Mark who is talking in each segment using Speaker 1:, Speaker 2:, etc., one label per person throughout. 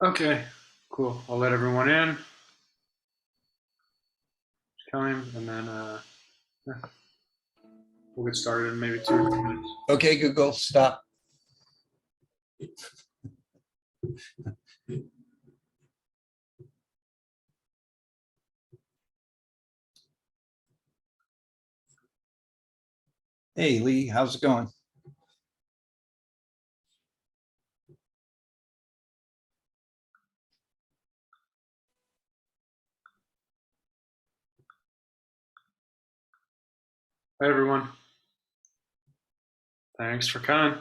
Speaker 1: Okay, cool. I'll let everyone in. It's coming, and then yeah, we'll get started in maybe 2 minutes.
Speaker 2: Okay, Google, stop. Hey, Lee, how's it going?
Speaker 1: Hi, everyone. Thanks for coming.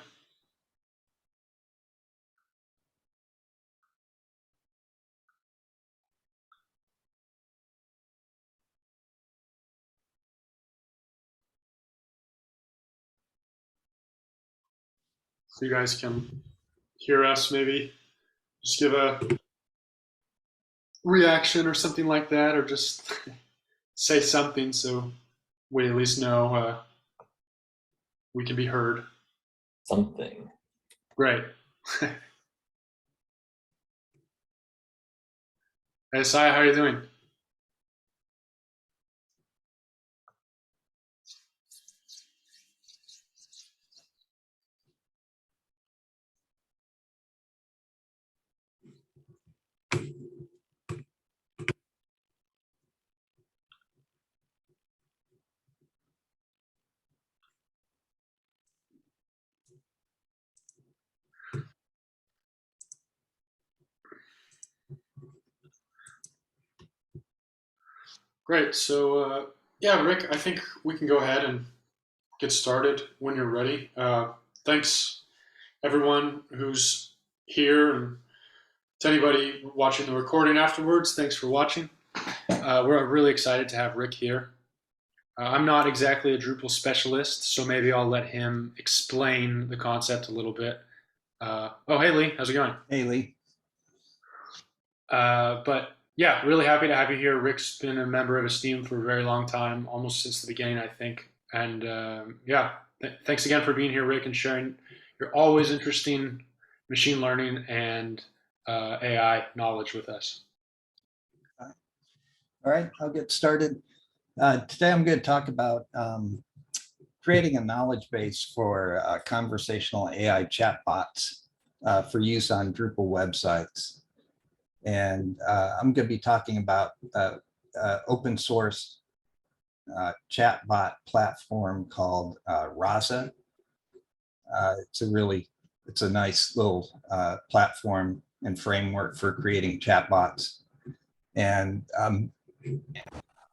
Speaker 1: So you guys can hear us, maybe just give a reaction or something like that, or just say something so we at least know we can be heard.
Speaker 3: Something.
Speaker 1: Great. Hey, Sai, how are you doing? Great. So, yeah, Rick, I think we can go ahead and get started when you're ready. Thanks, everyone who's here, and to anybody watching the recording afterwards, thanks for watching. We're really excited to have Rick here. I'm not exactly a Drupal specialist, so maybe I'll let him explain the concept a little bit. Oh, hey, Lee. How's it going?
Speaker 2: Hey, Lee.
Speaker 1: But yeah, really happy to have you here. Rick's been a member of his team for a very long time, almost since the beginning, I think. And yeah, thanks again for being here, Rick, and sharing your always interesting machine learning and AI knowledge with us.
Speaker 2: All right, I'll get started. Today I'm going to talk about creating a knowledge base for conversational AI chatbots for use on Drupal websites. And I'm going to be talking about open source chatbot platform called RAZ. It's a nice little platform and framework for creating chatbots. And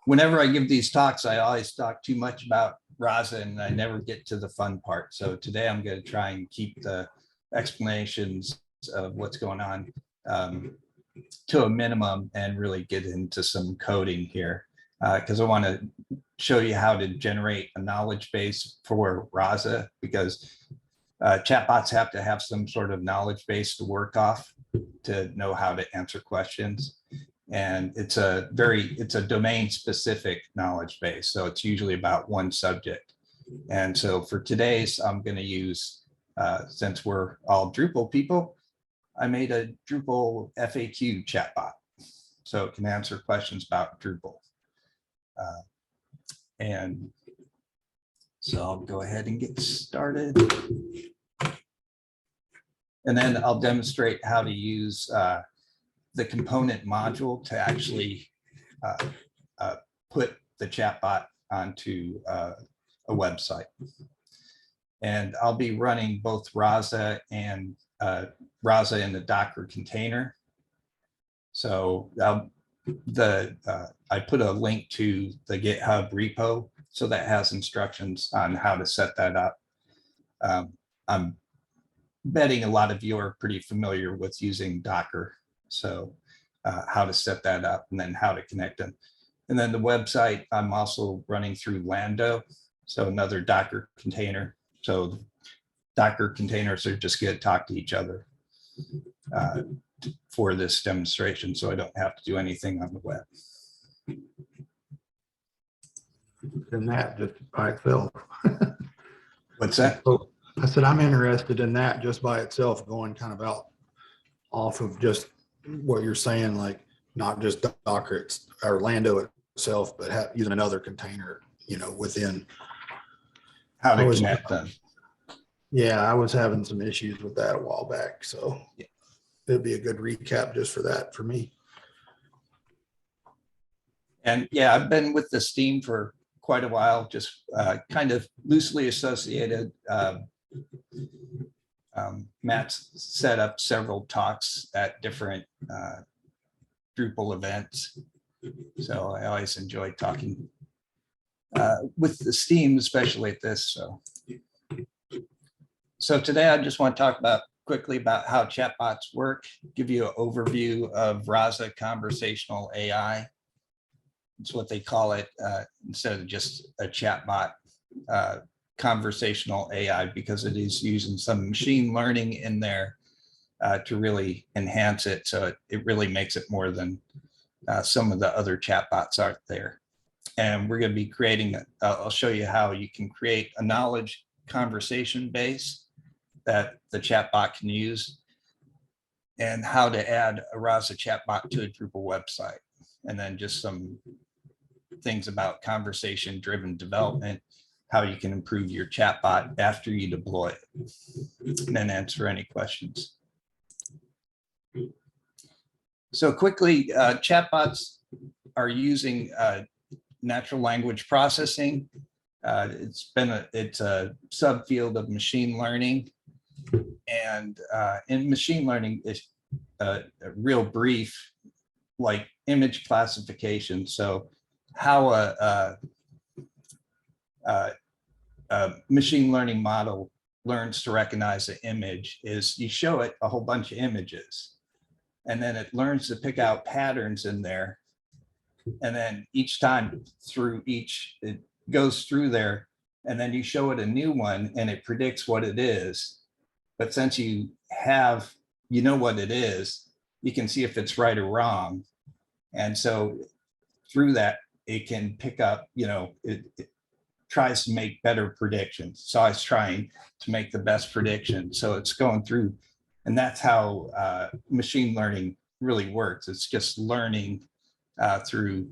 Speaker 2: whenever I give these talks, I always talk too much about RAZ and I never get to the fun part. So today I'm going to try and keep the explanations of what's going on to a minimum and really get into some coding here because I want to show you how to generate a knowledge base for RAZ, because chatbots have to have some sort of knowledge base to work off to know how to answer questions. And it's a domain specific knowledge base. So it's usually about one subject. And so for today's, I'm going to use, since we're all Drupal people, I made a Drupal FAQ chatbot. So it can answer questions about Drupal. And so I'll go ahead and get started. And then I'll demonstrate how to use the component module to actually put the chatbot onto a website. And I'll be running both RAZ and RAZ in the Docker container. So I put a link to the GitHub repo, so that has instructions on how to set that up. I'm betting a lot of you are pretty familiar with using Docker. So how to set that up and then how to connect them. And then the website, I'm also running through Lando, so another Docker container. So Docker containers are just going to talk to each other for this demonstration, so I don't have to do anything on the web.
Speaker 4: And that just by itself.
Speaker 2: What's that?
Speaker 4: So I said, I'm interested in that just by itself, going kind of out off of just what you're saying, like not just Docker or Lando itself, but using another container, within.
Speaker 2: How
Speaker 4: I
Speaker 2: to
Speaker 4: was,
Speaker 2: connect them.
Speaker 4: yeah, I was having some issues with that a while back. So it'd be a good recap just for that for me.
Speaker 2: And yeah, I've been with this team for quite a while, just kind of loosely associated. Matt's set up several talks at different Drupal events. So I always enjoy talking with the team, especially at this. So today I just want to talk quickly about how chatbots work, give you an overview of RAZ Conversational AI. It's what they call it instead of just a chatbot, conversational AI, because it is using some machine learning in there to really enhance it. So it really makes it more than some of the other chatbots out there. And we're going to be creating, I'll show you how you can create a knowledge conversation base that the chatbot can use, and how to add a RAZ chatbot to a Drupal website. And then just some things about conversation-driven development, how you can improve your chatbot after you deploy it, and then answer any questions. So quickly, chatbots are using natural language processing. It's a subfield of machine learning, and in machine learning, it's a real brief, like image classification. So how a machine learning model learns to recognize an image is you show it a whole bunch of images, and then it learns to pick out patterns in there. And then each time it goes through there, and then you show it a new one and it predicts what it is. But since you know what it is, you can see if it's right or wrong. And so through that, it can pick up, it tries to make better predictions. So it's trying to make the best prediction. So it's going through, and that's how machine learning really works. It's just learning through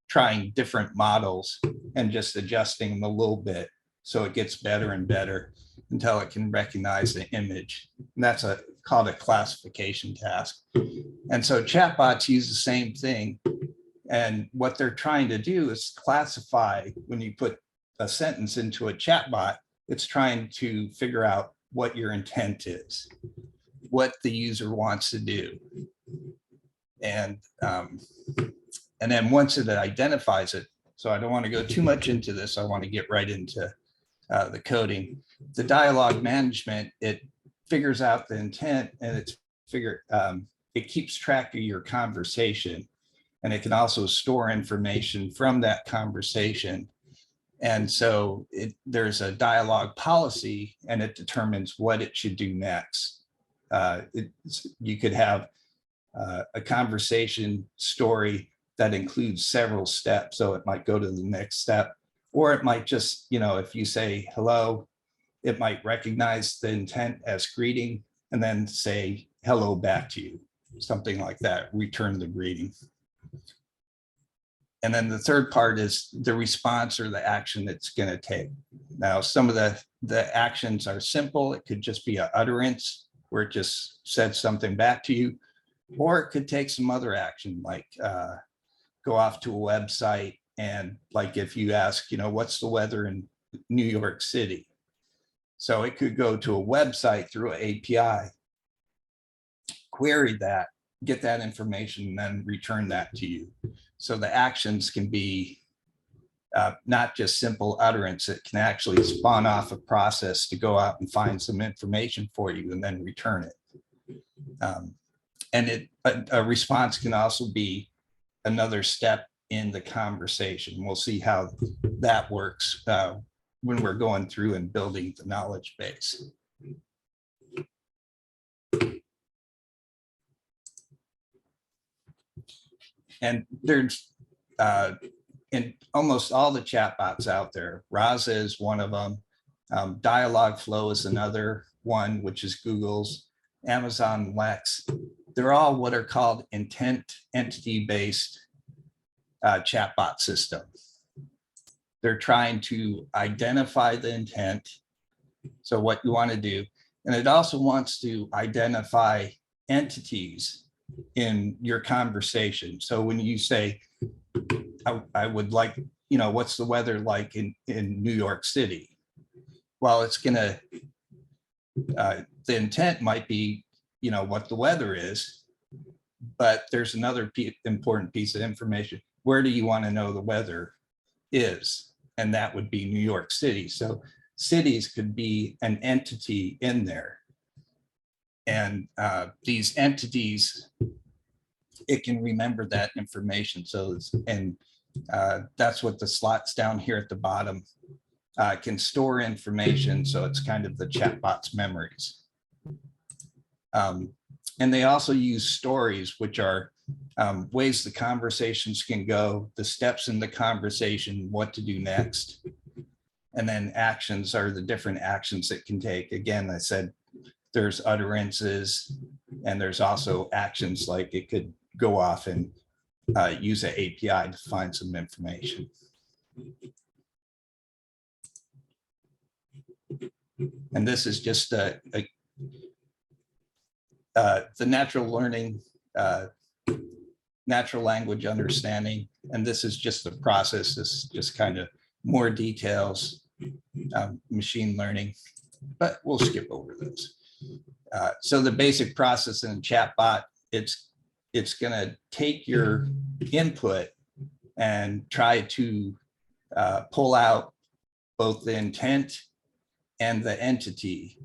Speaker 2: trying different models and just adjusting them a little bit. So it gets better and better until it can recognize the image. And that's called a classification task. And so chatbots use the same thing. And what they're trying to do is classify. When you put a sentence into a chatbot, it's trying to figure out what your intent is, what the user wants to do. And then once it identifies it, so I don't want to go too much into this, I want to get right into the coding. The dialogue management, it figures out the intent, and it keeps track of your conversation. And it can also store information from that conversation. And so there's a dialogue policy, and it determines what it should do next. You could have a conversation story that includes several steps. So it might go to the next step, or it might just, if you say hello, it might recognize the intent as greeting and then say hello back to you, something like that, return the greeting. And then the third part is the response or the action it's going to take. Now, some of the actions are simple. It could just be an utterance where it just said something back to you, or it could take some other action, like go off to a website, and like if you ask, what's the weather in New York City? So it could go to a website through an API, query that, get that information, and then return that to you. So the actions can be not just simple utterance. It can actually spawn off a process to go out and find some information for you and then return it. And a response can also be another step in the conversation. We'll see how that works when we're going through and building the knowledge base. And there's in almost all the chatbots out there, RAZ is one of them. Dialogflow is another one, which is Google's. Amazon Lex they're all what are called intent entity-based chatbot system. They're trying to identify the intent. So what you want to do, and it also wants to identify entities in your conversation. So when you say, I would like, what's the weather like in New York City? Well, it's gonna, the intent might be, what the weather is, but there's another important piece of information. Where do you want to know the weather is? And that would be New York City. So cities could be an entity in there. And these entities, it can remember that information. So, that's what the slots down here at the bottom can store information. So it's kind of the chatbot's memories. And they also use stories, which are ways the conversations can go, the steps in the conversation, what to do next. And then actions are the different actions it can take. Again, I said there's utterances, and there's also actions like it could go off and use an API to find some information. And this is just the natural learning, natural language understanding. And this is just the process. This is just kind of more details, machine learning, but we'll skip over those. So the basic process in a chatbot, it's going to take your input and try to pull out both the intent and the entity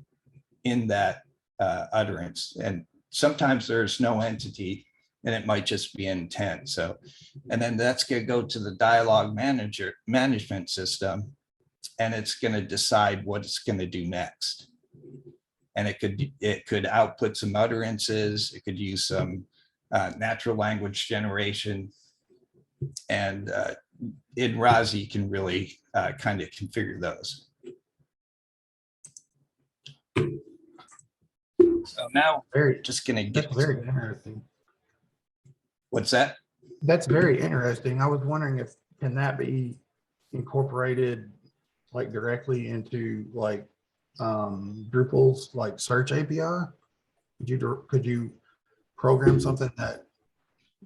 Speaker 2: in that utterance. And sometimes there's no entity and it might just be intent. So, and then that's going to go to the dialogue management system, and it's going to decide what it's going to do next. And it could output some utterances. It could use some natural language generation. And in RAZ, you can really kind of configure those. So now we're just going to get.
Speaker 4: That's very interesting.
Speaker 2: What's that?
Speaker 4: That's very interesting. I was wondering if can that be incorporated like directly into like Drupal's like search API? Could you program something that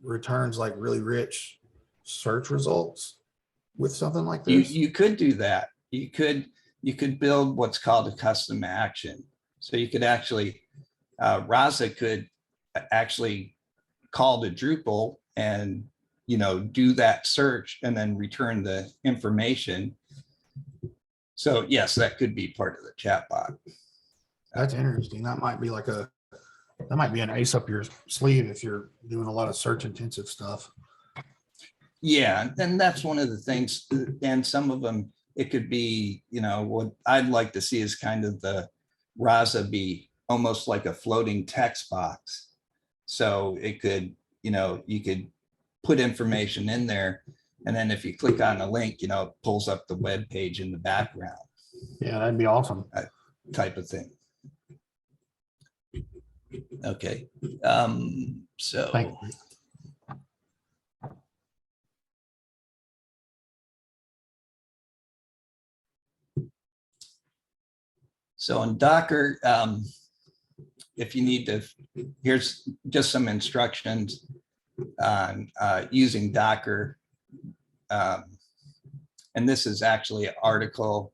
Speaker 4: returns like really rich search results with something like this?
Speaker 2: You could do that. You could build what's called a custom action. So you could actually, RAZ could actually call to Drupal and do that search and then return the information. So yes, that could be part of the chatbot.
Speaker 4: That's interesting. That might be an ace up your sleeve if you're doing a lot of search intensive stuff.
Speaker 2: Yeah, and that's one of the things. And some of them, it could be, what I'd like to see is kind of the RAZ be almost like a floating text box. So it could, you could put information in there, and then if you click on a link, it pulls up the web page in the background.
Speaker 4: Yeah, that'd be awesome.
Speaker 2: Type of thing. Okay. So.
Speaker 4: Thank you.
Speaker 2: So in Docker, if you need to, here's just some instructions on using Docker. And this is actually an article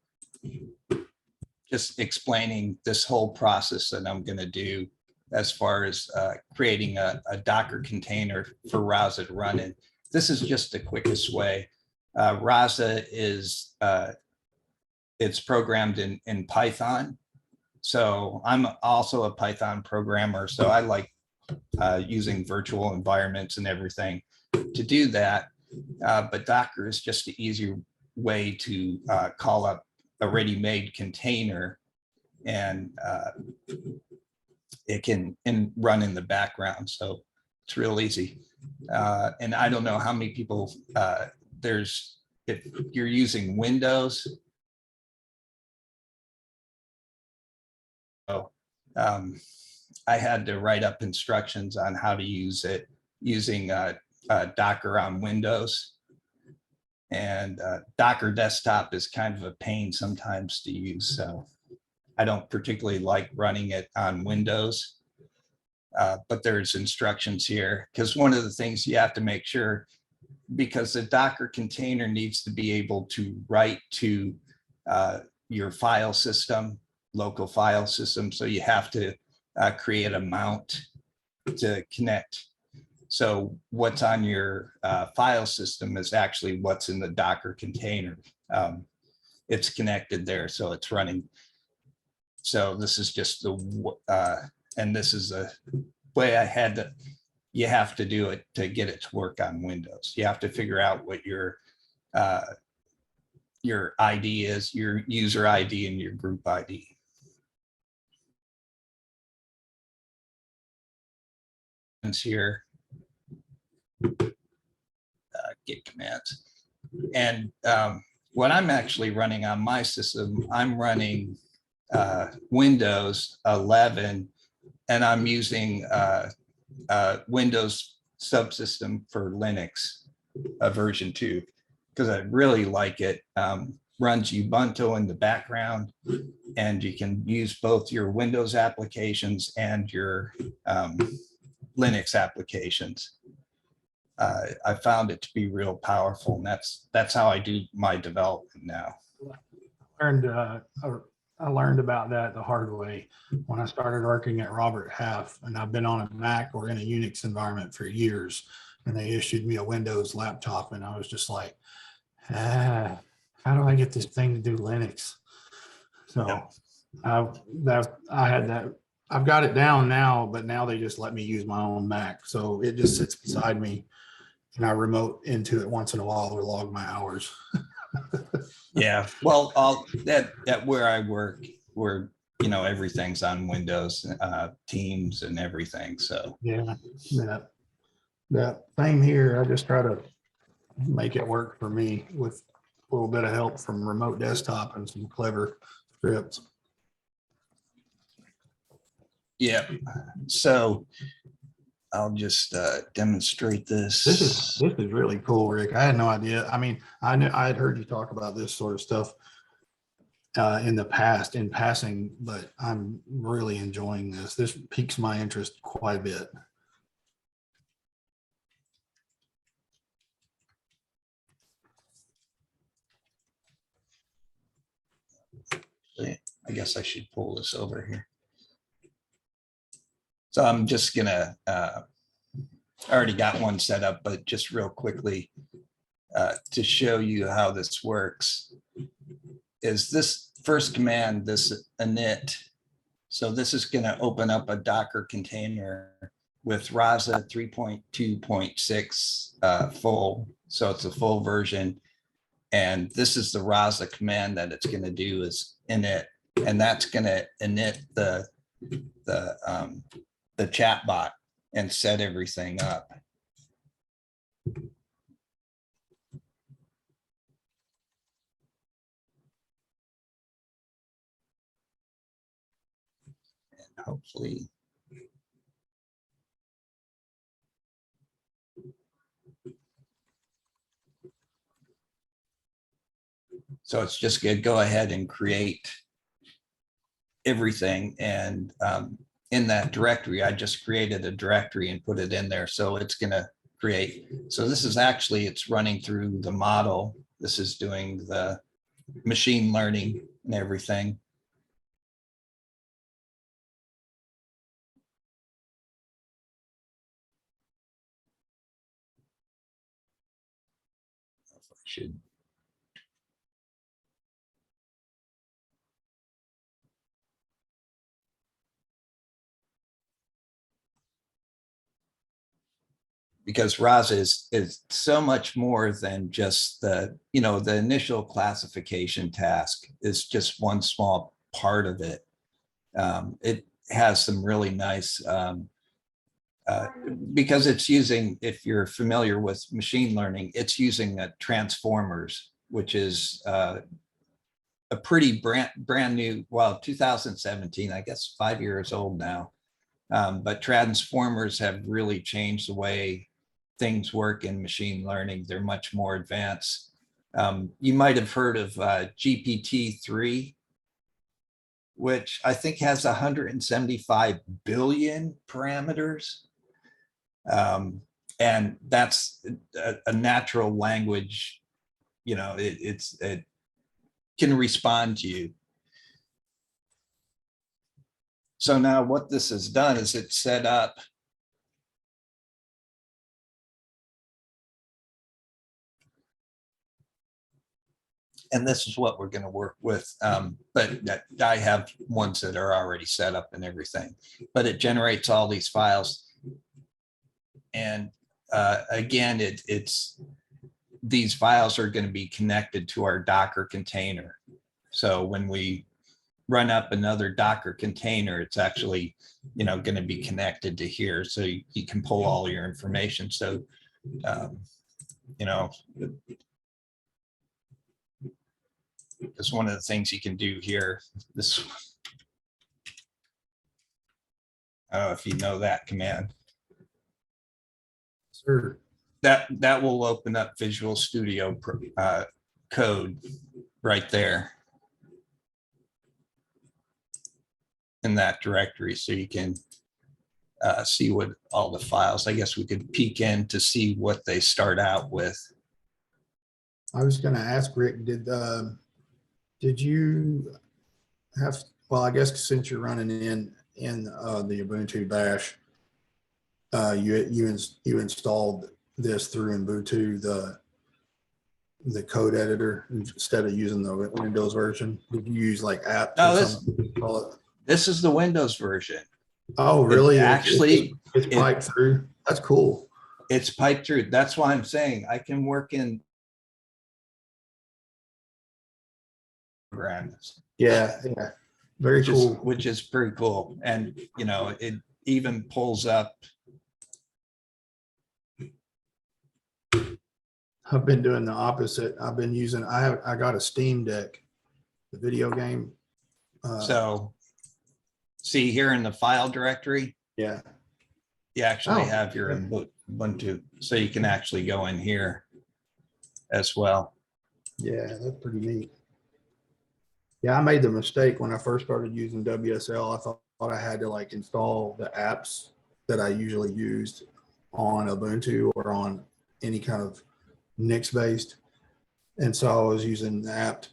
Speaker 2: just explaining this whole process that I'm going to do as far as creating a Docker container for RAZ to run in. This is just the quickest way. RAZ is, it's programmed in Python. So I'm also a Python programmer. So I like using virtual environments and everything to do that. But Docker is just the easier way to call up a ready-made container, and it can run in the background. So it's real easy. And I don't know how many people if you're using Windows. I had to write up instructions on how to use it using Docker on Windows. And Docker desktop is kind of a pain sometimes to use. So I don't particularly like running it on Windows. But there's instructions here, because one of the things you have to make sure, because the Docker container needs to be able to write to your file system, local file system. So you have to create a mount to connect. So what's on your file system is actually what's in the Docker container. It's connected there, so it's running. So this is just the, and this is the way I had to, you have to do it to get it to work on Windows. You have to figure out what your ID is, your user ID and your group ID. Here, git commands. And what I'm actually running on my system, I'm running Windows 11, and I'm using Windows Subsystem for Linux version 2, because I really like it. Runs Ubuntu in the background, and you can use both your Windows applications and your Linux applications. I found it to be real powerful, and that's how I do my development now.
Speaker 4: I learned about that the hard way when I started working at Robert Half, and I've been on a Mac or in a Unix environment for years, and they issued me a Windows laptop, and I was just like, how do I get this thing to do Linux? So yeah. I had that. I've got it down now, but now they just let me use my own Mac. So it just sits beside me, and I remote into it once in a while to log my hours.
Speaker 2: Yeah, well, that where I work, where everything's on Windows, Teams and everything. So
Speaker 4: yeah, that same here. I just try to make it work for me with a little bit of help from remote desktop and some clever scripts.
Speaker 2: Yeah, so I'll just demonstrate this.
Speaker 4: This is really cool, Rick. I had no idea. I mean, I had heard you talk about this sort of stuff in the past in passing, but I'm really enjoying this. This piques my interest quite a bit.
Speaker 2: I guess I should pull this over here. So I'm just gonna, I already got one set up, but just real quickly to show you how this works is this first command, this init. So this is gonna open up a Docker container with RAZ 3.2.6 full. So it's a full version. And this is the RAZ command that it's gonna do is init, and that's gonna init the chatbot and set everything up. And hopefully. So it's just good. Go ahead and create everything. And in that directory, I just created a directory and put it in there. So it's going to create. So this is actually, it's running through the model. This is doing the machine learning and everything. I should. Because RAZ is so much more than just the initial classification task is just one small part of it. It has some really nice, because it's using, if you're familiar with machine learning, it's using transformers, which is a pretty brand new, well, 2017, I guess 5 years old now. But transformers have really changed the way things work in machine learning. They're much more advanced. You might have heard of GPT-3, which I think has 175 billion parameters. And that's a natural language, you know, it can respond to you. So now what this has done is it's set up and this is what we're going to work with. But I have ones that are already set up and everything, but it generates all these files. And again, it's these files are going to be connected to our Docker container. So when we run up another Docker container, it's actually, you know, going to be connected to here. So you can pull all your information. So, you know, it's one of the things you can do here. This, I don't know if you know that command.
Speaker 4: Sure.
Speaker 2: That will open up Visual Studio code right there in that directory, so you can see what all the files. I guess we could peek in to see what they start out with.
Speaker 4: I was going to ask Rick, did you have, well, I guess since you're running in the Ubuntu bash, you installed this through Ubuntu, the code editor, instead of using the Windows version? Did you use like app?
Speaker 2: No, this is the Windows version.
Speaker 4: Oh, really?
Speaker 2: It's
Speaker 4: piped through. That's cool.
Speaker 2: It's piped through. That's why I'm saying I can work in programs.
Speaker 4: Yeah, very cool.
Speaker 2: Which is pretty cool. And you know, it even pulls up.
Speaker 4: I've been doing the opposite. I've been using, I got a Steam Deck, the video game.
Speaker 2: So see here in the file directory,
Speaker 4: yeah,
Speaker 2: you actually have your Ubuntu, so you can actually go in here as well.
Speaker 4: Yeah, that's pretty neat. Yeah, I made the mistake when I first started using WSL. I thought I had to like install the apps that I usually used on Ubuntu or on any kind of Nix based. And so I was using the app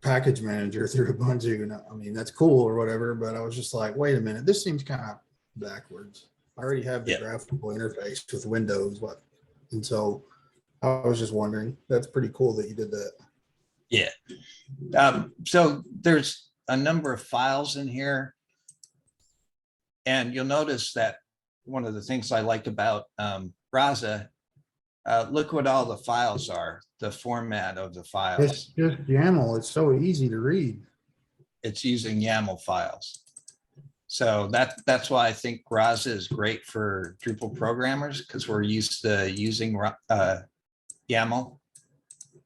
Speaker 4: package manager through Ubuntu. And I mean, that's cool or whatever, but I was just like, wait a minute, this seems kind of backwards. I already have the graphical interface with Windows. And so I was just wondering, that's pretty cool that you did that.
Speaker 2: Yeah. So there's a number of files in here. And you'll notice that one of the things I like about RAZ, look what all the files are, the format of the files.
Speaker 4: It's just YAML. It's so easy to read.
Speaker 2: It's using YAML files. So that's why I think RAZ is great for Drupal programmers, because we're used to using YAML.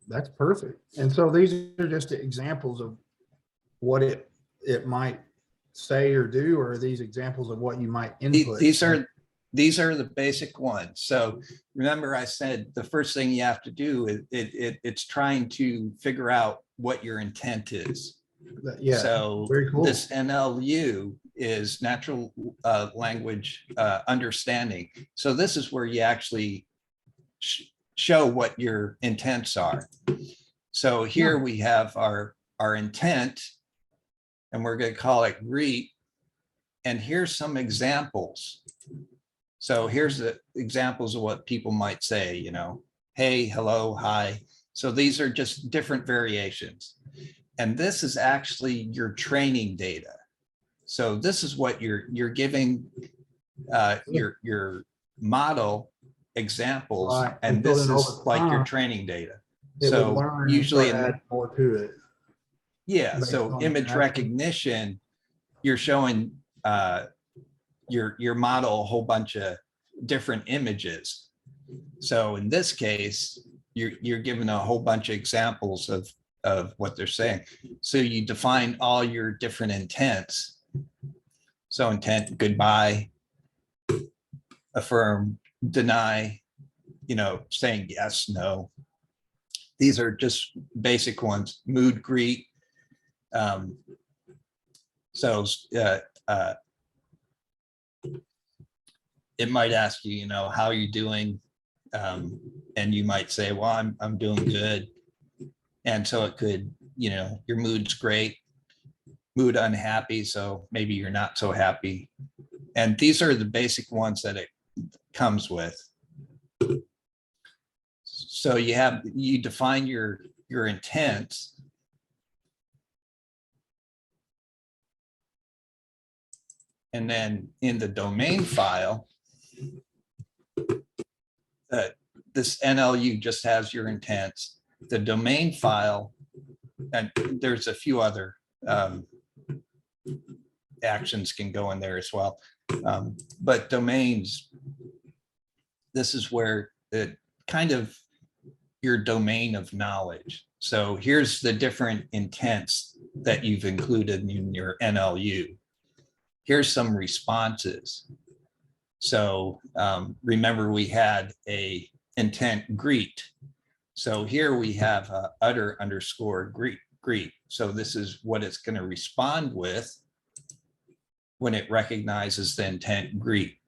Speaker 4: That's perfect. And so these are just examples of what it might say or do, or are these examples of what you might input?
Speaker 2: These are the basic ones. So remember I said the first thing you have to do is it's trying to figure out what your intent is.
Speaker 4: Yeah.
Speaker 2: So
Speaker 4: very cool.
Speaker 2: This NLU is natural language understanding. So this is where you actually show what your intents are. So here we have our intent, and we're going to call it greet. And here's some examples. So here's the examples of what people might say, you know, hey, hello, hi. So these are just different variations. And this is actually your training data. So this is what you're giving your model examples,
Speaker 4: right.
Speaker 2: and this is like your training data. So usually
Speaker 4: more to it.
Speaker 2: Yeah. So image recognition, you're showing your model a whole bunch of different images. So in this case, you're given a whole bunch of examples of what they're saying. So you define all your different intents. So intent, goodbye, affirm, deny, saying yes, no. These are just basic ones. Mood, greet. So it might ask you, how are you doing? And you might say, well, I'm doing good. And so it could, your mood's great, mood unhappy. So maybe you're not so happy. And these are the basic ones that it comes with. So you define your intents. And then in the domain file, this NLU just has your intents. The domain file, and there's a few other actions can go in there as well. But domains, this is where it kind of your domain of knowledge. So here's the different intents that you've included in your NLU. Here's some responses. So remember we had a intent greet. So here we have utter underscore greet. So this is what it's going to respond with when it recognizes the intent greet.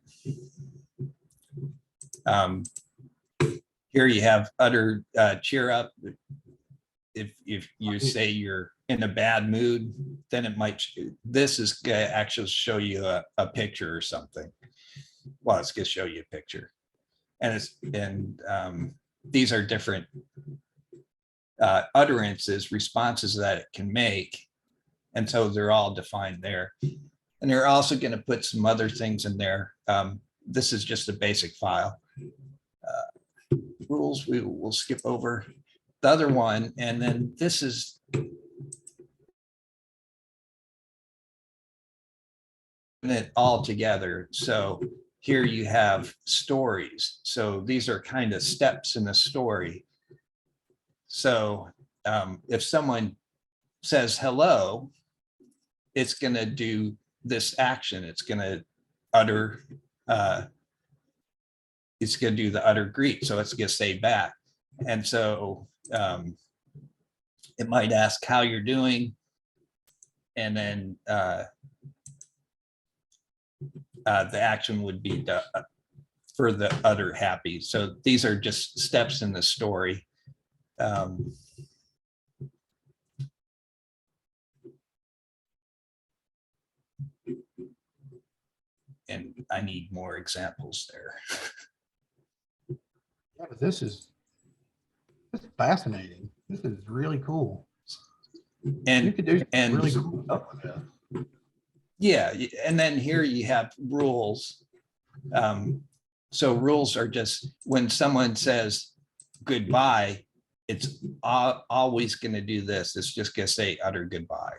Speaker 2: Here you have utter cheer up. If you say you're in a bad mood, then it might, this is going to actually show you a picture or something. Well, it's going to show you a picture. And these are different utterances, responses that it can make. And so they're all defined there. And they're also going to put some other things in there. This is just a basic file. Rules, we'll skip over the other one. And then this is it all together. So here you have stories. So these are kind of steps in the story. So if someone says hello, it's going to do this action. It's going to utter, it's going to do the utter greet. So it's going to say back. And so it might ask how you're doing. And then the action would be for the utter happy. So these are just steps in the story. And I need more examples there.
Speaker 4: Yeah, but this is fascinating. This is really cool.
Speaker 2: And
Speaker 4: You could do really cool stuff with that.
Speaker 2: Yeah, and then here you have rules. So rules are just when someone says goodbye, it's always going to do this. It's just going to say utter goodbye.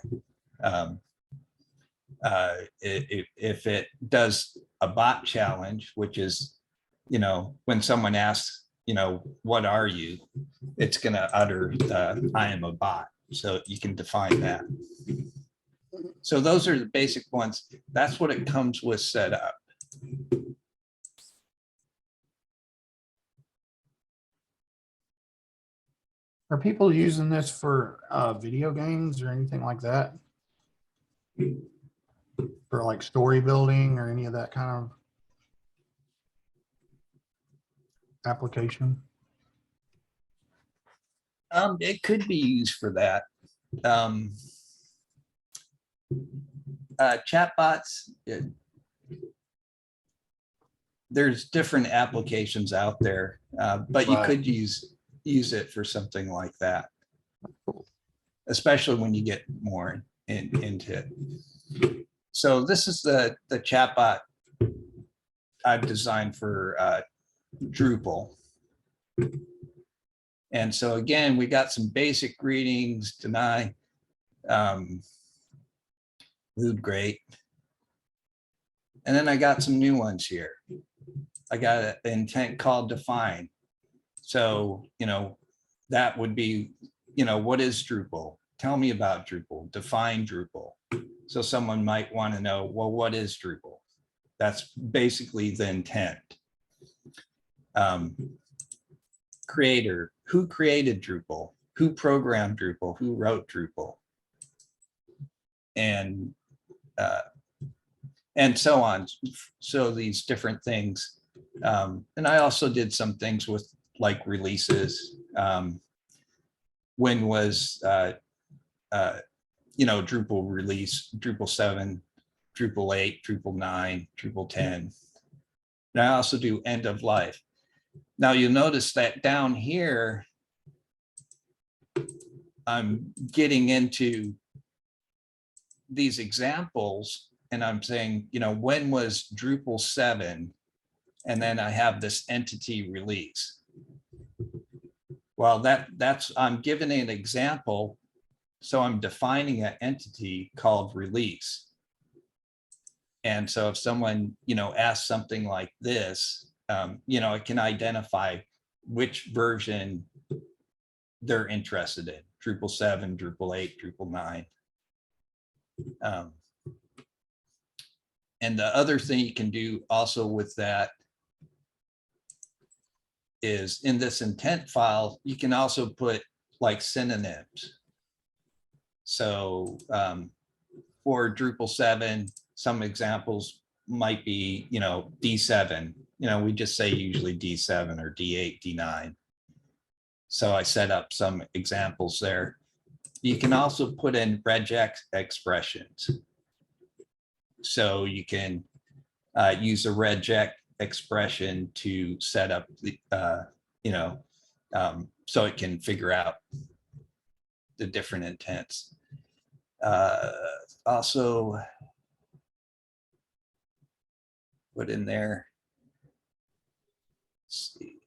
Speaker 2: If it does a bot challenge, which is, when someone asks, what are you? It's going to utter I am a bot. So you can define that. So those are the basic ones. That's what it comes with set up.
Speaker 4: Are people using this for video games or anything like that? For like story building or any of that kind of application?
Speaker 2: It could be used for that. Chatbots, there's different applications out there, but you could use it for something like that, especially when you get more into it. So this is the chatbot I've designed for Drupal. And so again, we got some basic greetings, deny, mood great. And then I got some new ones here. I got an intent called define. So, that would be, what is Drupal? Tell me about Drupal, define Drupal. So someone might want to know, well, what is Drupal? That's basically the intent. Creator, who created Drupal? Who programmed Drupal? Who wrote Drupal? And so on. So these different things. And I also did some things with like releases. When was Drupal release, Drupal 7, Drupal 8, Drupal 9, Drupal 10. And I also do end of life. Now you'll notice that down here, I'm getting into these examples and I'm saying, when was Drupal 7? And then I have this entity release. Well, that's I'm giving an example. So I'm defining an entity called release. And so if someone, asks something like this, it can identify which version they're interested in, Drupal 7, Drupal 8, Drupal 9. And the other thing you can do also with that is in this intent file, you can also put like synonyms. So for Drupal 7, some examples might be, D7. We just say usually D7 or D8, D9. So I set up some examples there. You can also put in regex expressions. So you can use a regex expression to set up the, so it can figure out the different intents. Also put in there, let's see,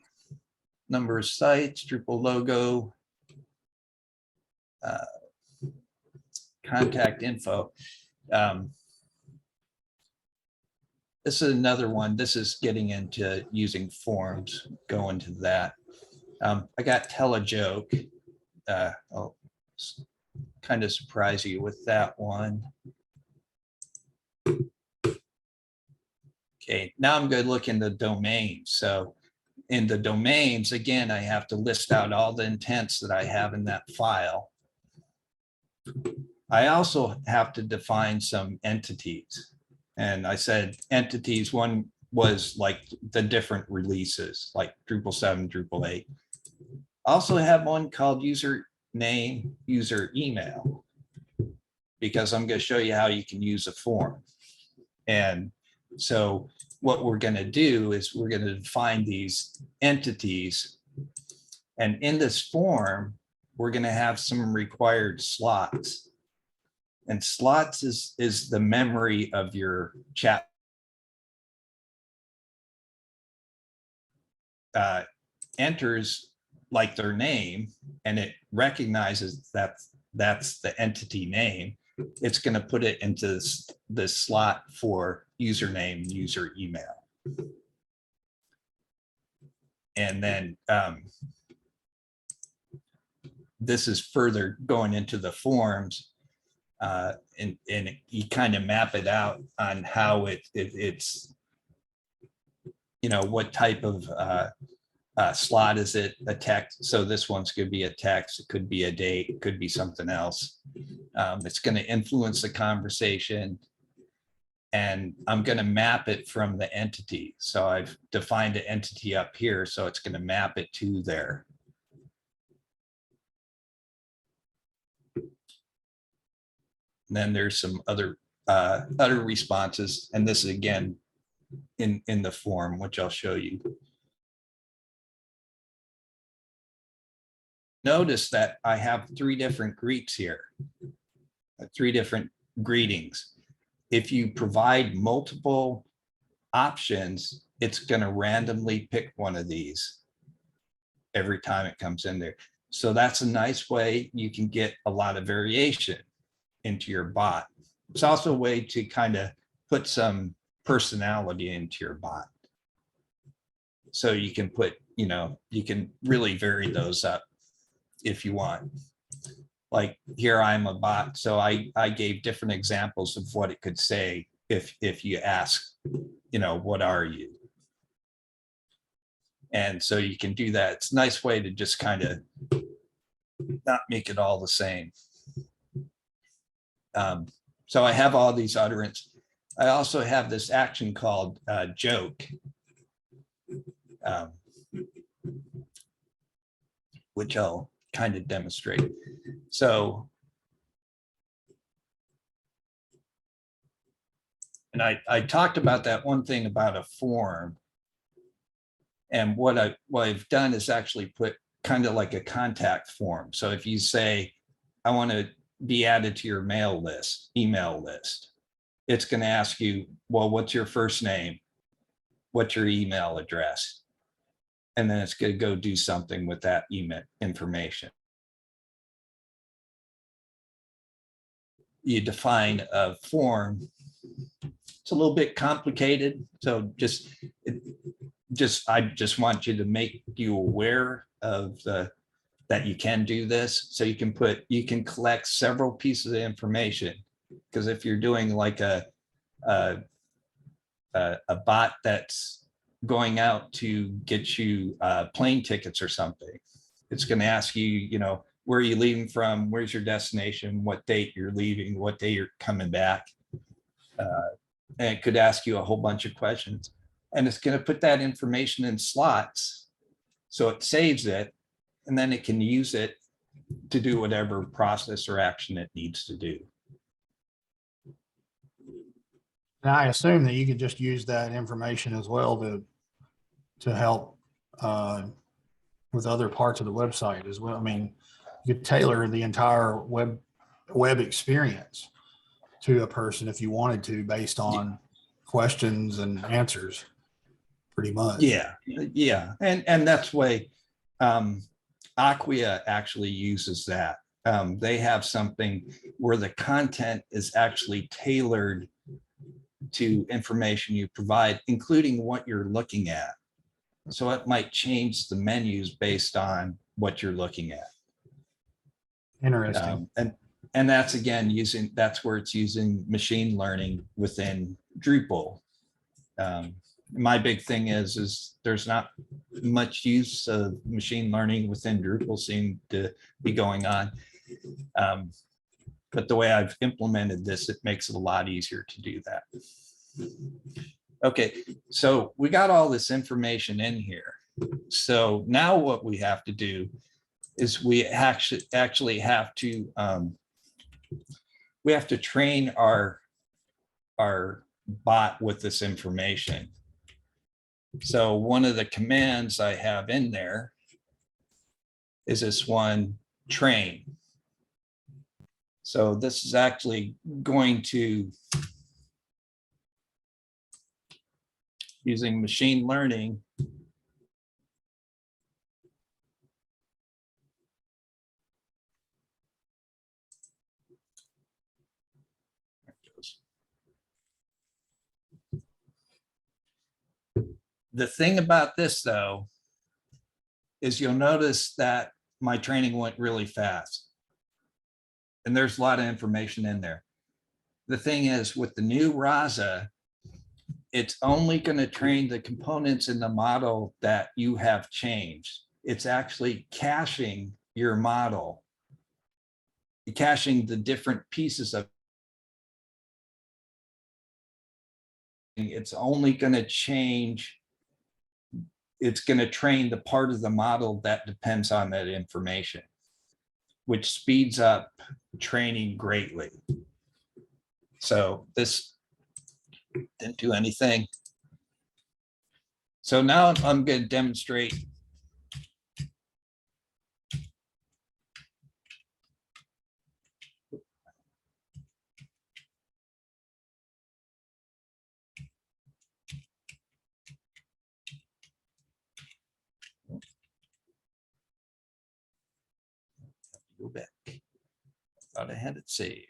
Speaker 2: number of sites, Drupal logo, contact info. This is another one. This is getting into using forms, go into that. I got tell a joke. I'll kind of surprise you with that one. Okay, now I'm going to look in the domains. So in the domains, again, I have to list out all the intents that I have in that file. I also have to define some entities. And I said entities, one was like the different releases, like Drupal 7, Drupal 8. I also have one called user name, user email, because I'm going to show you how you can use a form. And so what we're going to do is we're going to define these entities. And in this form, we're going to have some required slots. And slots is the memory of your chat. Enters like their name, and it recognizes that that's the entity name. It's going to put it into this slot for username, user email. And then this is further going into the forms. And you kind of map it out on how it's, what type of slot is it, a text. So this one's going to be a text, it could be a date, it could be something else. It's going to influence the conversation. And I'm going to map it from the entity. So I've defined an entity up here, so it's going to map it to there. And then there's some other responses, and this is again in the form, which I'll show you. Notice that I have 3 different greets here, 3 different greetings. If you provide multiple options, it's going to randomly pick one of these every time it comes in there. So that's a nice way you can get a lot of variation into your bot. It's also a way to kind of put some personality into your bot. So you can put, you can really vary those up if you want. Like here, I'm a bot, so I gave different examples of what it could say if you ask what are you? And so you can do that. It's a nice way to just kind of not make it all the same. So I have all these utterance. I also have this action called joke, which I'll kind of demonstrate. So, and I talked about that one thing about a form. And what I've done is actually put kind of like a contact form. So if you say, I want to be added to your email list, it's going to ask you, well, what's your first name? What's your email address? And then it's going to go do something with that email information. You define a form. It's a little bit complicated. So I just want you to make you aware of that you can do this. So you can collect several pieces of information, because if you're doing like a bot that's going out to get you plane tickets or something, it's going to ask you, where are you leaving from? Where's your destination? What date you're leaving? What day you're coming back? And it could ask you a whole bunch of questions. And it's going to put that information in slots. So it saves it, and then it can use it to do whatever process or action it needs to do.
Speaker 4: And I assume that you could just use that information as well to help with other parts of the website as well. I mean, you could tailor the entire web experience to a person if you wanted to, based on questions and answers, pretty much.
Speaker 2: Yeah. And that's way Acquia actually uses that. They have something where the content is actually tailored to information you provide, including what you're looking at. So it might change the menus based on what you're looking at.
Speaker 4: Interesting.
Speaker 2: And that's again that's where it's using machine learning within Drupal. My big thing is there's not much use of machine learning within Drupal seem to be going on. But the way I've implemented this, it makes it a lot easier to do that. Okay, so we got all this information in here. So now what we have to do is we actually have to train our bot with this information. So one of the commands I have in there is this one, train. So this is actually going to, using machine learning, the thing about this, though, is you'll notice that my training went really fast. And there's a lot of information in there. The thing is, with the new RAZ, it's only going to train the components in the model that you have changed. It's actually caching your model, caching the different pieces of it. It's only going to change. It's going to train the part of the model that depends on that information, which speeds up training greatly. So this didn't do anything. So now I'm going to demonstrate. Go back. Thought I had it saved.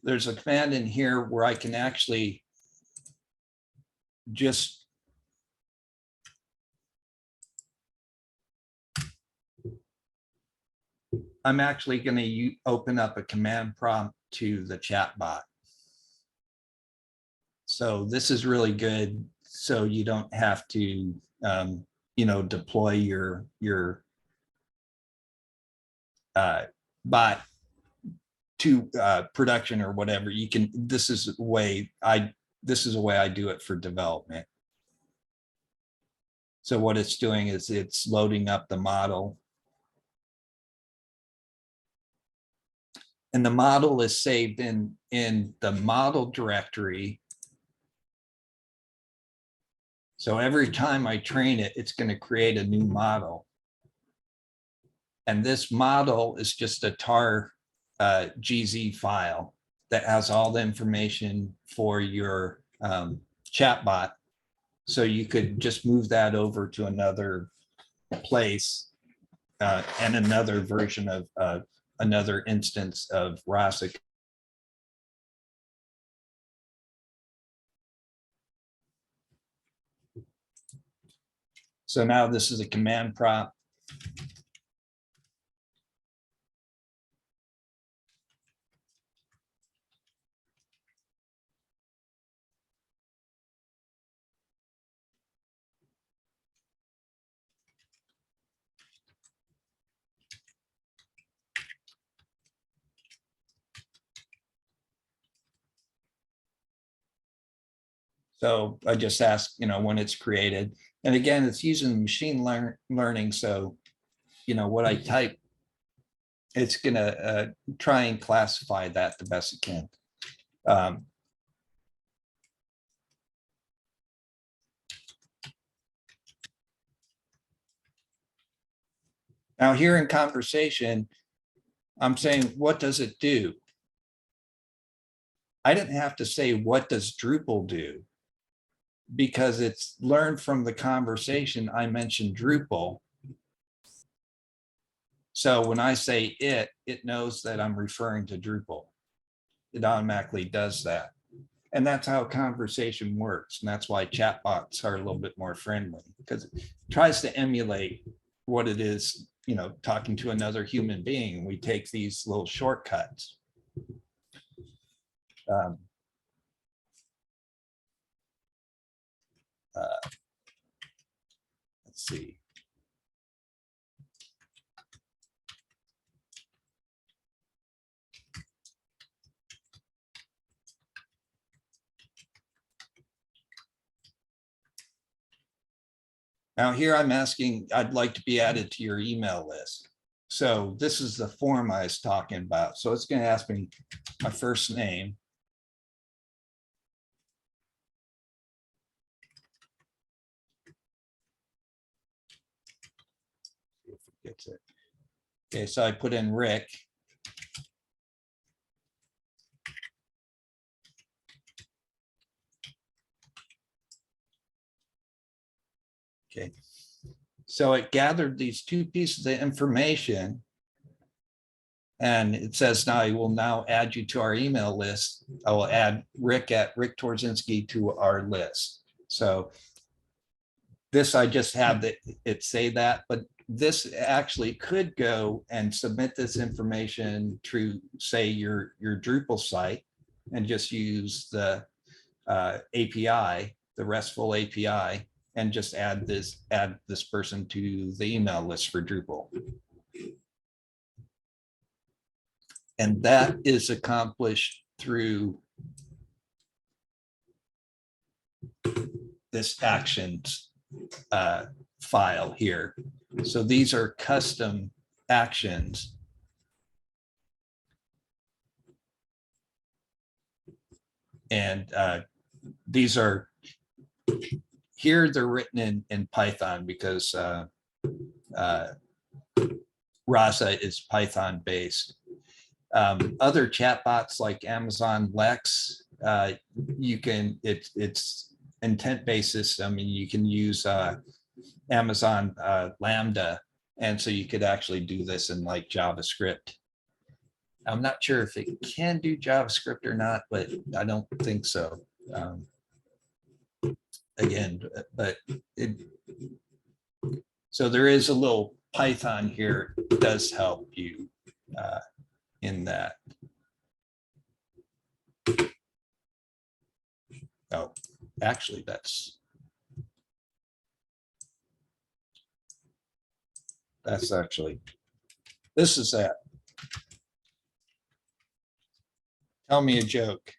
Speaker 2: There's a command in here where I can actually just I'm actually going to open up a command prompt to the chatbot. So this is really good. So you don't have to, deploy your bot to production or whatever. You can. This is a way I do it for development. So what it's doing is it's loading up the model. And the model is saved in the model directory. So every time I train it, it's going to create a new model. And this model is just a tar GZ file that has all the information for your chatbot. So you could just move that over to another place and another version of another instance of RAZ. So now this is a command prompt. So I just ask, when it's created. And again, it's using machine learning. So, what I type, it's going to try and classify that the best it can. Now here in conversation, I'm saying, what does it do? I didn't have to say, what does Drupal do? Because it's learned from the conversation. I mentioned Drupal. So when I say it knows that I'm referring to Drupal. It automatically does that. And that's how conversation works. And that's why chatbots are a little bit more friendly, because it tries to emulate what it is, talking to another human being. We take these little shortcuts. Let's see. Now here I'm asking, I'd like to be added to your email list. So this is the form I was talking about. So it's going to ask me my first name. If it gets it. Okay, so I put in Rick. Okay, so it gathered these two pieces of information, and it says, now I will now add you to our email list. I will add Rick at Rick Torzynski to our list. So this, I just have it say that, but this actually could go and submit this information to, say, your Drupal site, and just use the API, the RESTful API, and just add this person to the email list for Drupal. And that is accomplished through this actions file here. So these are custom actions. And these are, here they're written in Python, because Rasa is Python based. Other chatbots like Amazon Lex, you can, it's intent based system, and you can use Amazon Lambda, and so you could actually do this in like JavaScript. I'm not sure if it can do JavaScript or not, but I don't think so. Again, but so there is a little Python here that does help you in that. Oh, actually, that's actually, this is that. Tell me a joke.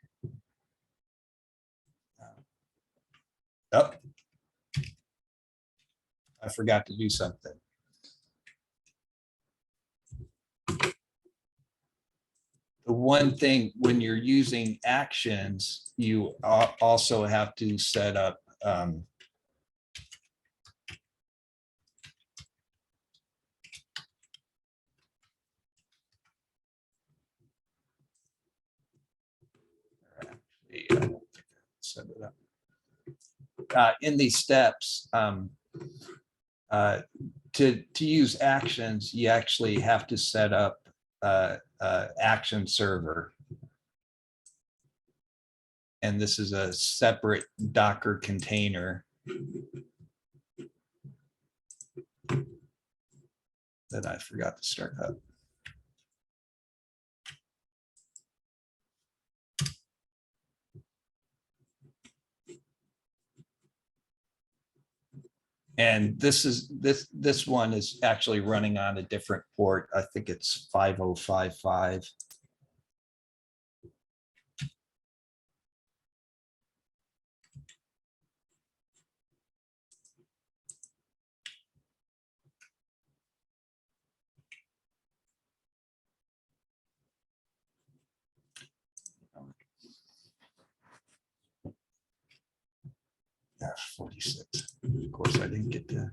Speaker 2: Oh, I forgot to do something. The one thing when you're using actions, you also have to set up actually, I don't think I set it up. In these steps, to use actions, you actually have to set up action server. And this is a separate Docker container that I forgot to start up. And this one is actually running on a different port. I think it's 5055. Yeah, 46. Of course, I didn't get to.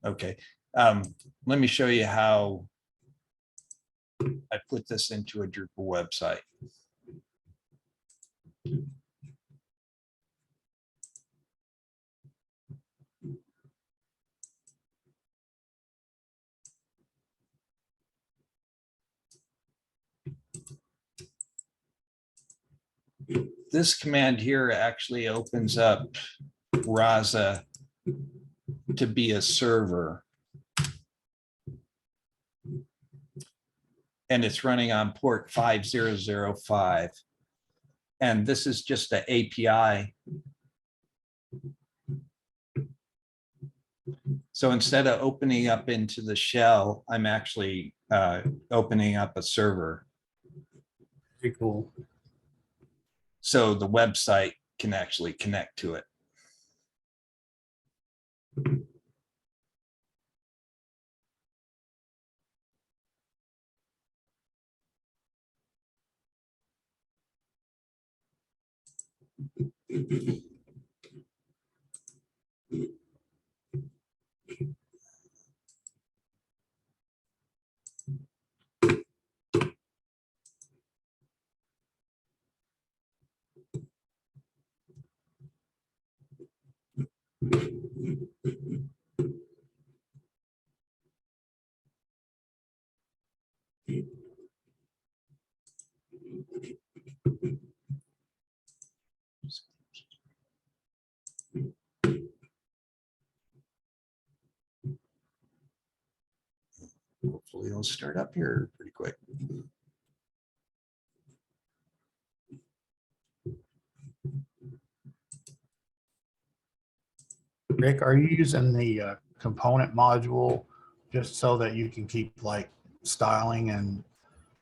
Speaker 2: Okay, let me show you how I put this into a Drupal website. This command here actually opens up RAZ to be a server. And it's running on port 5005. And this is just an API. So instead of opening up into the shell, I'm actually opening up a server.
Speaker 4: Pretty cool.
Speaker 2: So the website can actually connect to it. Hopefully it'll start up here pretty quick.
Speaker 4: Rick, are you using the component module just so that you can keep like styling and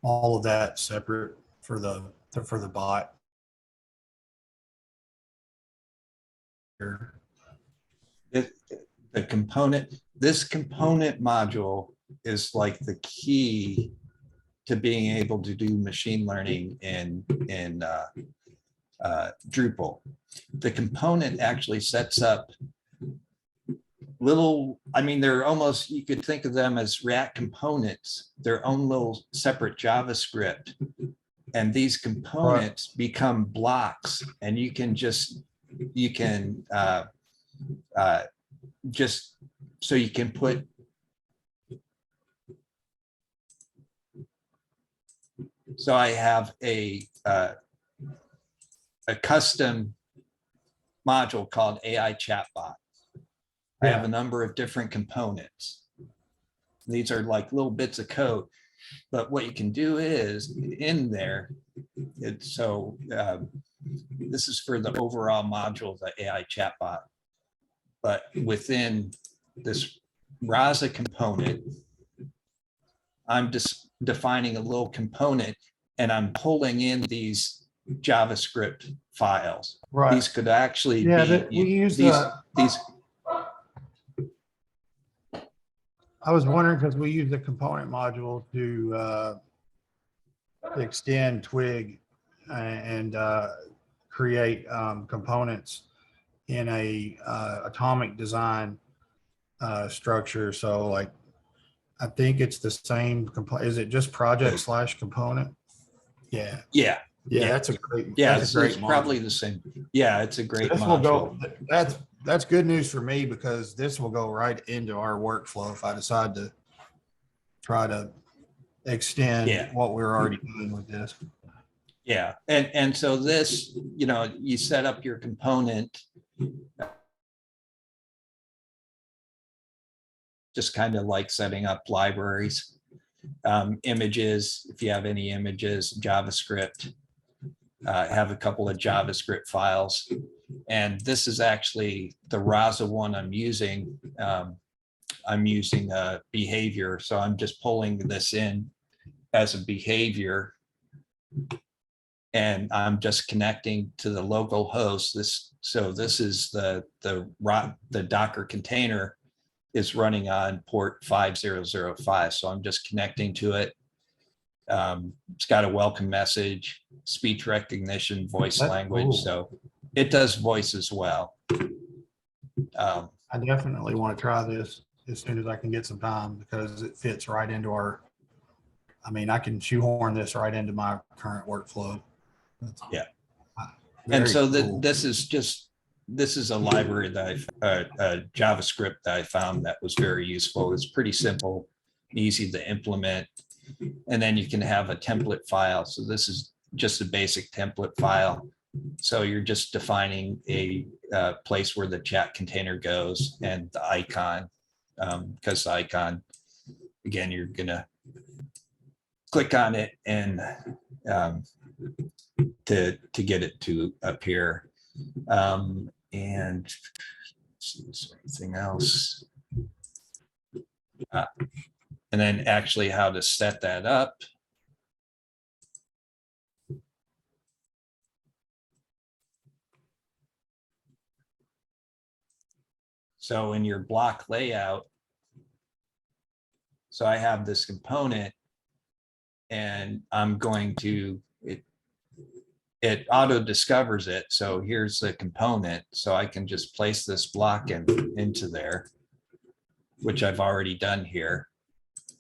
Speaker 4: all of that separate for the bot?
Speaker 2: The component, this component module is like the key to being able to do machine learning in Drupal. The component actually sets up little, I mean, they're almost, you could think of them as React components, their own little separate JavaScript. And these components become blocks, and you can just so you can put so I have a custom module called AI Chatbot. I have a number of different components. These are like little bits of code, but what you can do is in there, This is for the overall module, the AI chatbot. But within this RAZ component, I'm just defining a little component and I'm pulling in these JavaScript files.
Speaker 4: Right.
Speaker 2: These could actually
Speaker 4: Yeah,
Speaker 2: be
Speaker 4: we use
Speaker 2: these.
Speaker 4: I was wondering because we use the component module to extend Twig and create components in a atomic design structure. So like, I think it's the same. Is it just project / component? Yeah.
Speaker 2: Yeah.
Speaker 4: Yeah, that's a great.
Speaker 2: Yeah,
Speaker 4: that's a great
Speaker 2: it's probably
Speaker 4: module.
Speaker 2: the same. Yeah, it's a
Speaker 4: So
Speaker 2: great
Speaker 4: this will
Speaker 2: module.
Speaker 4: go. That's good news for me because this will go right into our workflow if I decide to try to extend what we're already doing with this.
Speaker 2: Yeah, and so this, you set up your component. Just kind of like setting up libraries, images, if you have any images, JavaScript, have a couple of JavaScript files. And this is actually the RAZ one I'm using. I'm using a behavior. So I'm just pulling this in as a behavior. And I'm just connecting to the local host. This is the Docker container is running on port 5005. So I'm just connecting to it. It's got a welcome message, speech recognition, voice
Speaker 4: That's
Speaker 2: language.
Speaker 4: cool.
Speaker 2: So it does voice as well.
Speaker 4: I definitely want to try this as soon as I can get some time because it fits right into our, I can shoehorn this right into my current workflow.
Speaker 2: Yeah.
Speaker 4: Very
Speaker 2: And so
Speaker 4: cool.
Speaker 2: this is a library that a JavaScript that I found that was very useful. It's pretty simple, easy to implement. And then you can have a template file. So this is just a basic template file. So you're just defining a place where the chat container goes and the icon, because the icon, again, you're gonna click on it and to get it to appear. And is there anything else? And then actually how to set that up. So in your block layout, so I have this component and I'm going to, it auto discovers it. So here's the component. So I can just place this block into there, which I've already done here.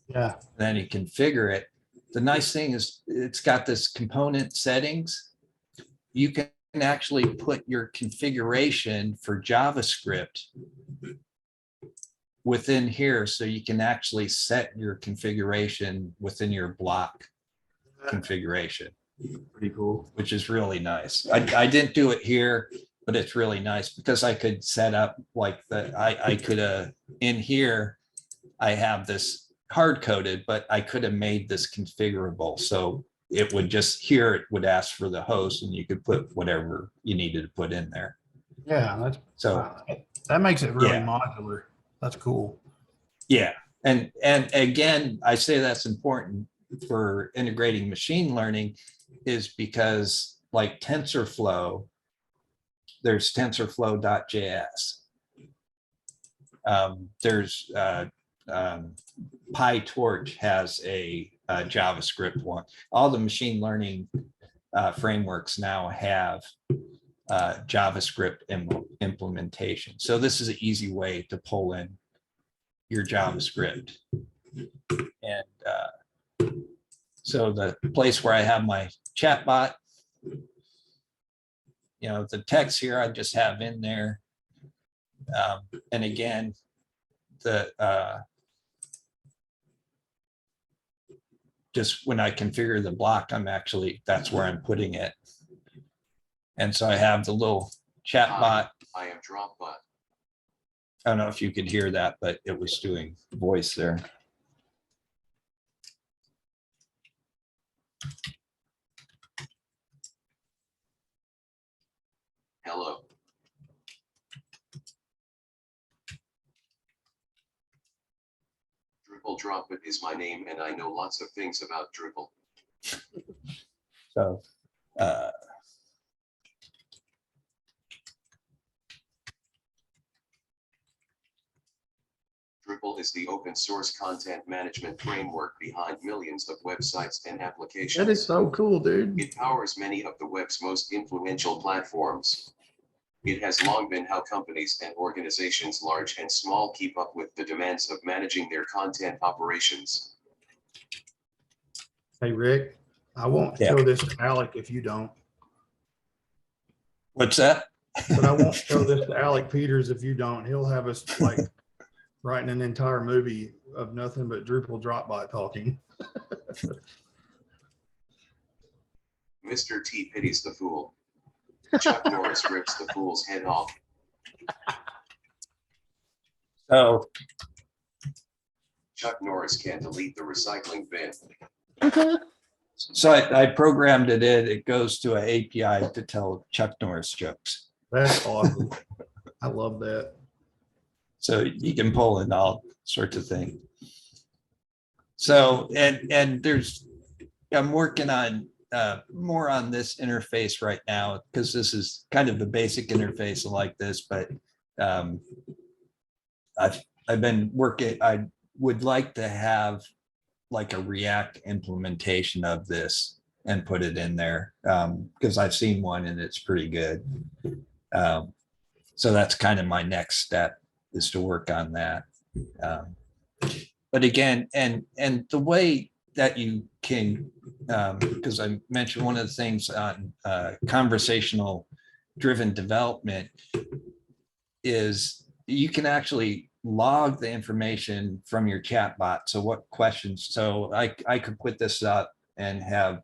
Speaker 4: Yeah.
Speaker 2: Then you configure it. The nice thing is it's got this component settings. You can actually put your configuration for JavaScript within here. So you can actually set your configuration within your block configuration.
Speaker 4: Pretty cool.
Speaker 2: Which is really nice. I didn't do it here, but it's really nice because I could set up like I could in here, I have this hard coded, but I could have made this configurable. So it would just here, it would ask for the host and you could put whatever you needed to put in there.
Speaker 4: Yeah. That's
Speaker 2: So
Speaker 4: that makes it really
Speaker 2: yeah.
Speaker 4: modular. That's cool.
Speaker 2: Yeah. And again, I say that's important for integrating machine learning is because like TensorFlow, there's TensorFlow.js. There's PyTorch has a JavaScript one. All the machine learning frameworks now have JavaScript implementation. So this is an easy way to pull in your JavaScript. And so the place where I have my chatbot, the text here I just have in there. And again, just when I configure the block, that's where I'm putting it. And so I have the little chatbot.
Speaker 3: I am Dropbot.
Speaker 2: I don't know if you could hear that, but it was doing voice there.
Speaker 3: Hello. Drupal Droplet is my name and I know lots of things about Drupal.
Speaker 2: So
Speaker 3: Drupal is the open source content management framework behind millions of websites and applications.
Speaker 4: That is so cool, dude.
Speaker 3: It powers many of the web's most influential platforms. It has long been how companies and organizations large and small keep up with the demands of managing their content operations.
Speaker 4: Hey, Rick, I won't
Speaker 2: Yeah.
Speaker 4: show this to Alec if you don't.
Speaker 2: what's that?
Speaker 4: But I won't show this to Alec Peters if you don't. He'll have us like writing an entire movie of nothing but Drupal Dropbot talking.
Speaker 3: Mr. T pities the fool. Chuck Norris rips the fool's head off.
Speaker 2: So
Speaker 3: Chuck Norris can delete the recycling bin.
Speaker 2: so I programmed it in. It goes to an API to tell Chuck Norris jokes.
Speaker 4: That's awesome. I love that.
Speaker 2: So you can pull in all sorts of things. So and there's I'm working on more on this interface right now because this is kind of the basic interface like this, but I've been working. I would like to have like a React implementation of this and put it in there because I've seen one and it's pretty good. So that's kind of my next step, is to work on that. But again, and the way that you can, because I mentioned one of the things on conversational driven development is you can actually log the information from your chatbot. So what questions, so I could put this up and have,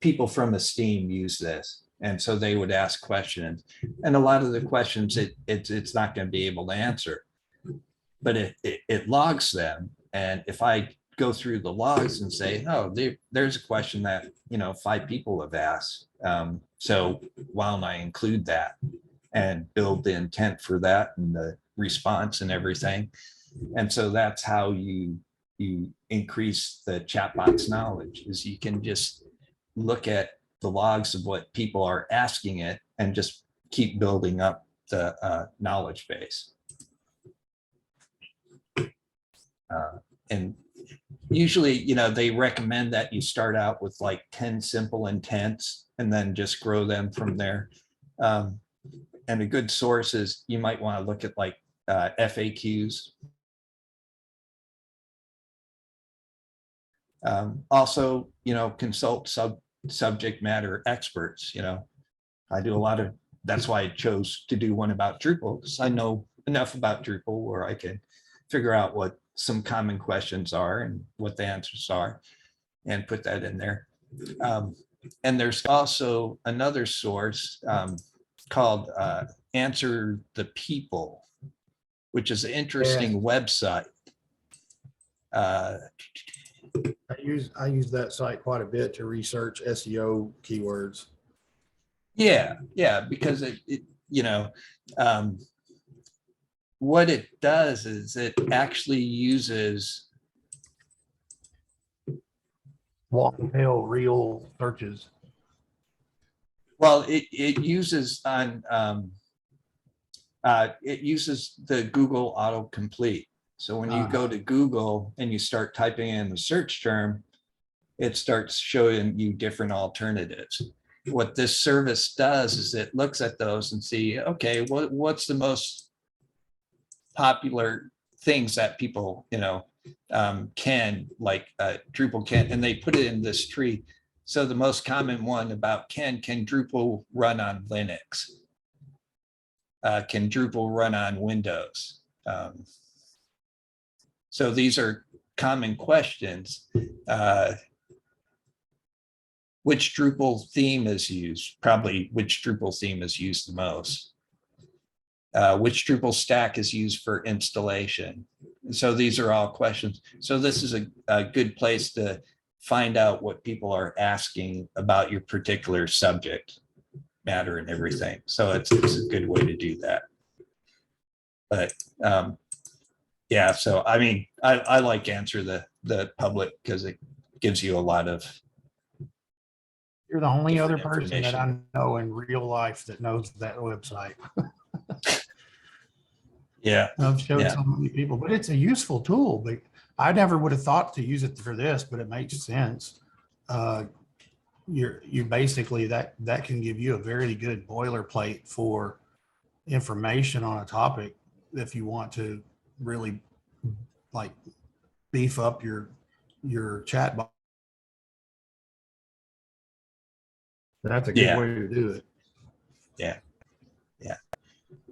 Speaker 2: people from Esteem use this. And so they would ask questions, and a lot of the questions it's not going to be able to answer, but it logs them. And if I go through the logs and say, oh, there's a question that 5 people have asked, so why don't I include that and build the intent for that and the response and everything. And so that's how you increase the chatbot's knowledge, is you can just look at the logs of what people are asking it and just keep building up the knowledge base. And usually, they recommend that you start out with like 10 simple intents and then just grow them from there. And a good source is you might want to look at like FAQs. Also, consult subject matter experts. I do a lot of, that's why I chose to do one about Drupal, because I know enough about Drupal where I can figure out what some common questions are and what the answers are and put that in there. And there's also another source called Answer the People, which is an interesting website.
Speaker 4: I use that site quite a bit to research SEO keywords.
Speaker 2: Yeah, because it what it does is it actually uses
Speaker 4: Long tail real searches.
Speaker 2: well, it uses it uses the Google autocomplete. So when you go to Google and you start typing in the search term, it starts showing you different alternatives. What this service does is it looks at those and see, okay, what's the most popular things that people, can, like Drupal can, and they put it in this tree. So the most common one about can Drupal run on Linux? Can Drupal run on Windows? So these are common questions. Which Drupal theme is used? Probably which Drupal theme is used the most? Which Drupal stack is used for installation? So these are all questions. So this is a good place to find out what people are asking about your particular subject. matter and everything. So it's a good way to do that. But yeah, so I mean, I like Answer the Public because it gives you a lot of.
Speaker 4: You're the only other
Speaker 2: different
Speaker 4: person that I
Speaker 2: information.
Speaker 4: know in real life that knows that website.
Speaker 2: Yeah,
Speaker 4: I've showed
Speaker 2: Yeah.
Speaker 4: so many people, but it's a useful tool. But I never would have thought to use it for this, but it makes sense. You basically that can give you a very good boilerplate for information on a topic if you want to really like beef up your chatbot. That's a good
Speaker 2: Yeah.
Speaker 4: way to do it.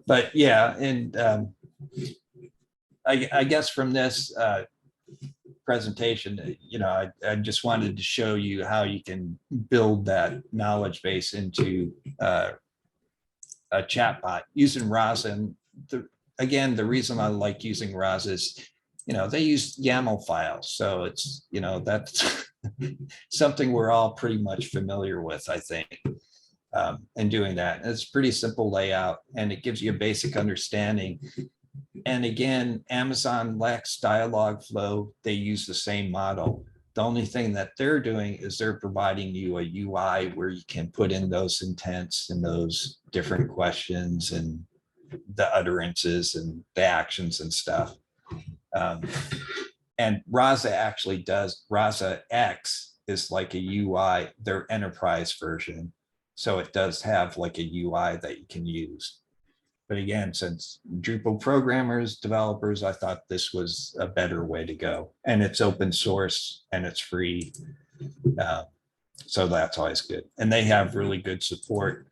Speaker 2: But yeah, and I guess from this presentation, I just wanted to show you how you can build that knowledge base into a chatbot using RAZ. And again, the reason I like using RAZ is, they use YAML files. So it's, that's something we're all pretty much familiar with, I think. And doing that. And it's pretty simple layout, and it gives you a basic understanding. And again, Amazon lacks Dialogflow. They use the same model. The only thing that they're doing is they're providing you a UI where you can put in those intents and those different questions and the utterances and the actions and stuff. And Raza actually does, Raza X is like a UI, their enterprise version. So it does have like a UI that you can use. But again, since Drupal programmers, developers, I thought this was a better way to go. And it's open source and it's free. So that's always good. And they have really good support.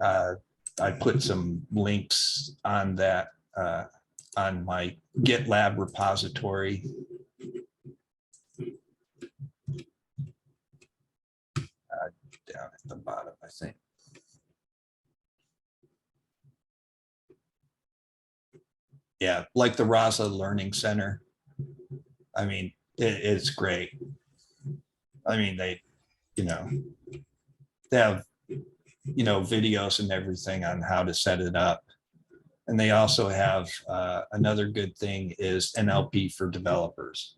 Speaker 2: I put some links on that on my GitLab repository. Down at the bottom, I think. Yeah, like the Raza Learning Center. I mean, it's great. I mean, they have, videos and everything on how to set it up. And they also have another good thing is NLP for developers.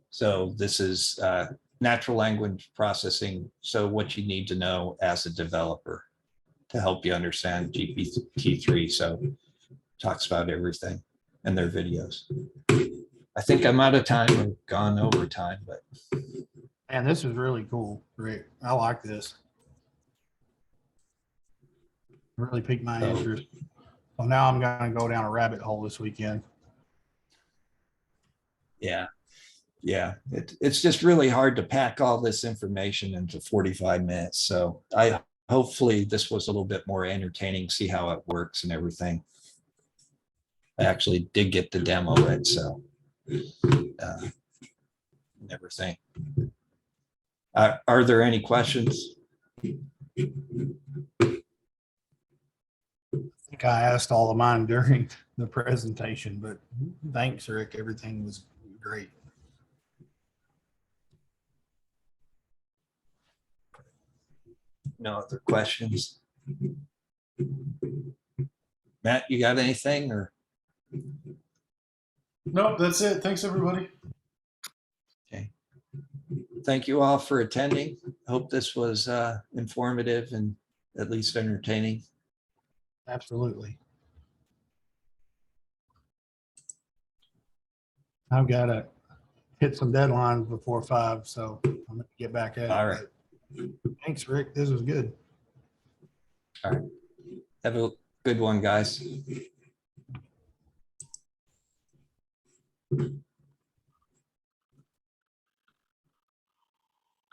Speaker 2: So this is natural language processing. So what you need to know as a developer to help you understand GPT-3. So talks about everything in their videos. I think I'm out of time or gone over time, but.
Speaker 4: And this is really cool, Rick. I like this. Really piqued my interest. So now I'm going to go down a rabbit hole this weekend.
Speaker 2: Yeah. It's just really hard to pack all this information into 45 minutes. So hopefully this was a little bit more entertaining, see how it works and everything. I actually did get to demo it, so everything. Are there any questions?
Speaker 4: I think I asked all of mine during the presentation, but thanks, Rick. Everything was great.
Speaker 2: No other questions? Matt, you got anything or?
Speaker 1: Nope, that's it. Thanks, everybody.
Speaker 2: Okay. Thank you all for attending. Hope this was informative and at least entertaining.
Speaker 4: Absolutely. I've got to hit some deadlines before 5, so I'm going to get back at it.
Speaker 2: All right.
Speaker 4: Thanks, Rick. This was good.
Speaker 2: All right. Have a good one, guys.